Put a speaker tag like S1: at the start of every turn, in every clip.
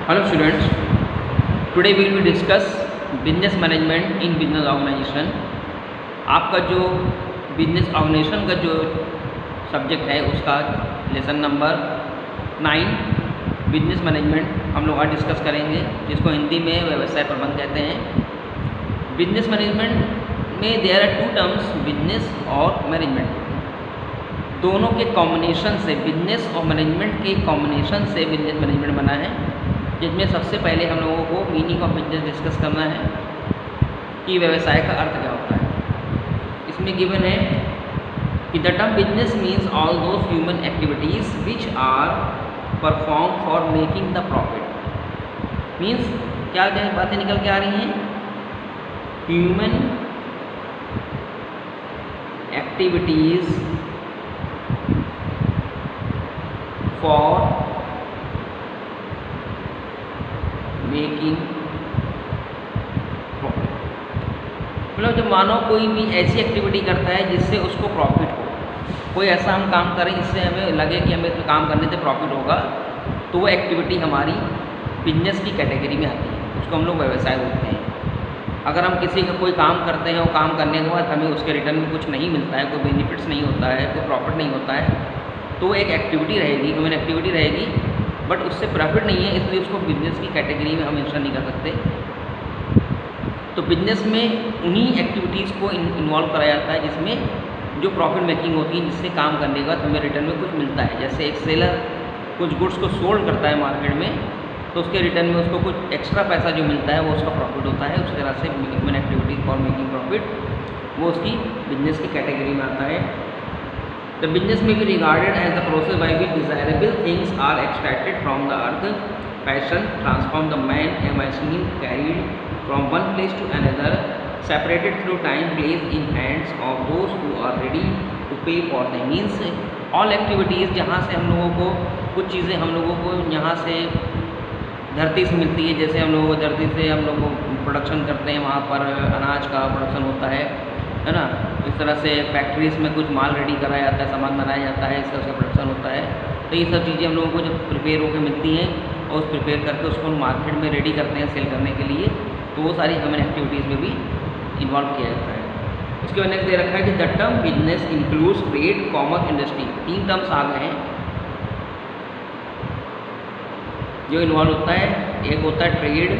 S1: Hello students, today we will discuss business management in business organization। आपका जो business organisation का जो subject है उसका लेसन नंबर 9 बिजनेस मैनेजमेंट हम लोग आज डिस्कस करेंगे, जिसको हिंदी में व्यवसाय प्रबंधन कहते हैं। बिजनेस मैनेजमेंट में there are two terms, business और मैनेजमेंट। दोनों के कॉम्बिनेशन से बिजनेस और मैनेजमेंट के कॉम्बिनेशन से बिजनेस मैनेजमेंट बना है, जिसमें सबसे पहले हम लोगों को मीनिंग ऑफ बिजनेस डिस्कस करना है कि व्यवसाय का अर्थ क्या होता है। इसमें गिवन है कि the term business means all those human activities which are perform for making the profit. Means क्या क्या बातें निकल के आ रही हैं, human activities for making profit. मतलब जब मानो कोई भी ऐसी एक्टिविटी करता है जिससे उसको प्रॉफिट हो, कोई ऐसा हम काम करें जिससे हमें लगे कि हमें काम करने से प्रॉफिट होगा, तो वो एक्टिविटी हमारी बिजनेस की कैटेगरी में आती है, उसको हम लोग व्यवसाय बोलते हैं। अगर हम किसी का कोई काम करते हैं और काम करने के बाद हमें उसके रिटर्न में कुछ नहीं मिलता है, कोई बेनिफिट्स नहीं होता है, कोई प्रॉफिट नहीं होता है, तो एक एक्टिविटी रहेगी, ह्यूमन एक्टिविटी रहेगी, बट उससे प्रॉफिट नहीं है, इसलिए उसको बिजनेस की कैटेगरी में हम मेंशन नहीं कर सकते। तो बिजनेस में उन्हीं एक्टिविटीज़ को इन्वॉल्व कराया जाता है जिसमें जो प्रॉफिट मेकिंग होती है, जिससे काम करने के बाद हमें रिटर्न में कुछ मिलता है। जैसे एक सेलर कुछ गुड्स को सोल्ड करता है मार्केट में, तो उसके रिटर्न में उसको कुछ एक्स्ट्रा पैसा जो मिलता है वो उसका प्रॉफिट होता है। उसी तरह से human activity for making profit वो उसकी बिजनेस की कैटेगरी में आता है। The business may be regarded as the process by which desirable things are extracted from the earth. Fashion transform the man and machine carried from one place to another, separated through time, placed in hands of those who are ready to pay for them. Means all activities जहाँ से हम लोगों को कुछ चीज़ें हम लोगों को यहाँ से धरती से मिलती है, जैसे हम लोगों को धरती से हम लोग प्रोडक्शन करते हैं, वहाँ पर अनाज का प्रोडक्शन होता है ना। इस तरह से फैक्ट्रीज में कुछ माल रेडी कराया जाता है, सामान बनाया जाता है, इसका उसका प्रोडक्शन होता है। तो ये सब चीज़ें हम लोगों को जब प्रिपेयर होकर मिलती हैं और उस प्रिपेयर करके उसको मार्केट में रेडी करते हैं सेल करने के लिए, तो वो सारी ह्यूमन एक्टिविटीज़ में भी इन्वॉल्व किया जाता है। उसके बाद नेक्स्ट दे रखा है कि the term business includes trade, commerce, industry. 3 terms आ गए हैं जो इन्वॉल्व होता है। एक होता है ट्रेड,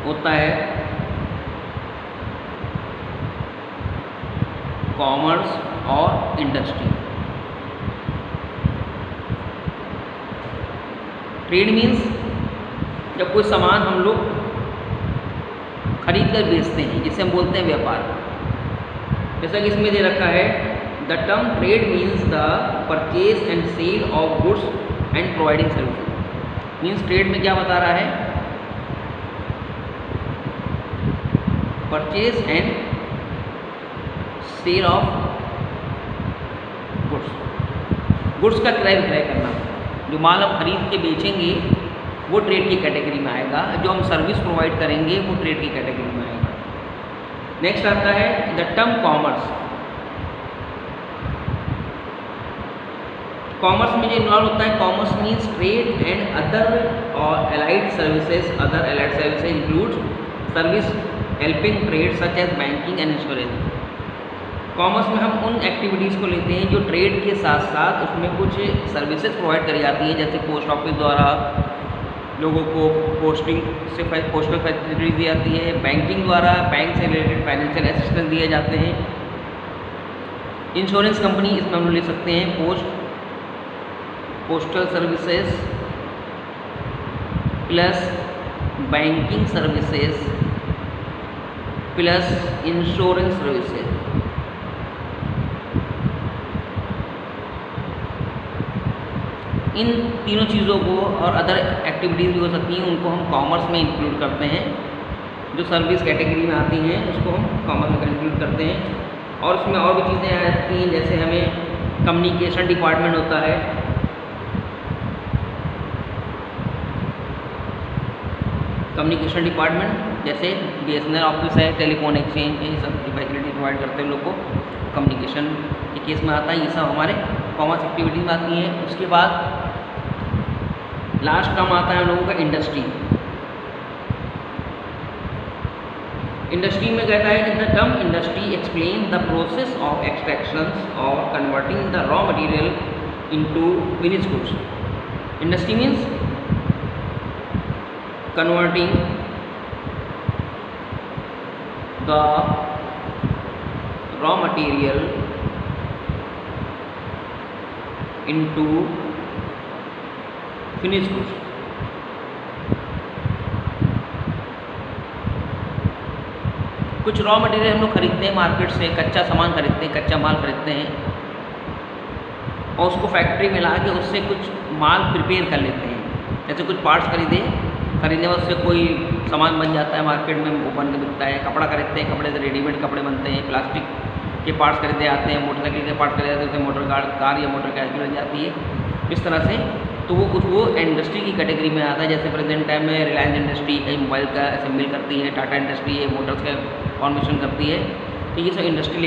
S1: होता है कॉमर्स और इंडस्ट्री। ट्रेड मीन्स जब कोई सामान हम लोग खरीद कर बेचते हैं, जिसे हम बोलते हैं व्यापार। जैसा कि इसमें दे रखा है the term trade means the purchase and sale of goods and providing services. Means trade में क्या बता रहा है, purchase and sale of goods का क्रय विक्रय करना। जो माल हम खरीद के बेचेंगे वो ट्रेड की कैटेगरी में आएगा, जो हम सर्विस प्रोवाइड करेंगे वो ट्रेड की कैटेगरी में आएगा। नेक्स्ट आता है द टर्म कॉमर्स। कॉमर्स में जो इन्वॉल्व होता है, commerce means trade and other और allied services. Other allied services include service helping trade such as banking and insurance. Commerce में हम उन एक्टिविटीज़ को लेते हैं जो ट्रेड के साथ साथ उसमें कुछ सर्विसेज प्रोवाइड करी जाती हैं, जैसे पोस्ट ऑफिस द्वारा लोगों को पोस्टिंग से पोस्टल फैसिलिटीज दी जाती है, बैंकिंग द्वारा बैंक से रिलेटेड फाइनेंशियल असिस्टेंस दिए जाते हैं। इंश्योरेंस कंपनी इसमें हम लोग ले सकते हैं postal services plus banking services plus insurance services. इन तीनों चीज़ों को और अदर एक्टिविटीज़ भी हो सकती हैं, उनको हम कॉमर्स में इंक्लूड करते हैं। जो सर्विस कैटेगरी में आती हैं उसको हम कॉमर्स में इंक्लूड करते हैं। और उसमें और भी चीज़ें आ जाती हैं, जैसे हमें कम्युनिकेशन डिपार्टमेंट होता है, कम्युनिकेशन डिपार्टमेंट जैसे BSNL ऑफिस है, टेलीफोन एक्सचेंज, ये सब फैसिलिटी प्रोवाइड करते हैं लोग को, कम्युनिकेशन के केस में आता है। ये सब हमारे कॉमर्स एक्टिविटीज में आती हैं। उसके बाद लास्ट टर्म आता है हम लोगों का इंडस्ट्री। इंडस्ट्री में कहता है कि the term industry explain the process of extraction और converting the raw material into finished goods. Industry means converting the raw material into finished goods. कुछ रॉ मटेरियल हम लोग खरीदते हैं मार्केट से, कच्चा सामान खरीदते हैं, कच्चा माल खरीदते हैं और उसको फैक्ट्री में ला के उससे कुछ माल प्रिपेयर कर लेते हैं। जैसे कुछ पार्ट्स खरीदने में उससे कोई सामान बन जाता है, मार्केट में वो बन के बिकता है। कपड़ा खरीदते हैं, कपड़े से रेडीमेड कपड़े बनते हैं। प्लास्टिक के पार्ट्स खरीदे जाते हैं, मोटरसाइकिल के पार्ट्स खरीदे जाते हैं, उससे मोटर कार या मोटर साइकिल बन जाती है। इस तरह से तो वो इंडस्ट्री की कैटेगरी में आता है। जैसे प्रेजेंट टाइम में रिलायंस इंडस्ट्री कई मोबाइल का असेंबल करती है, टाटा इंडस्ट्री है मोटर्स का फॉर्मेशन करती है। तो ये सब इंडस्ट्री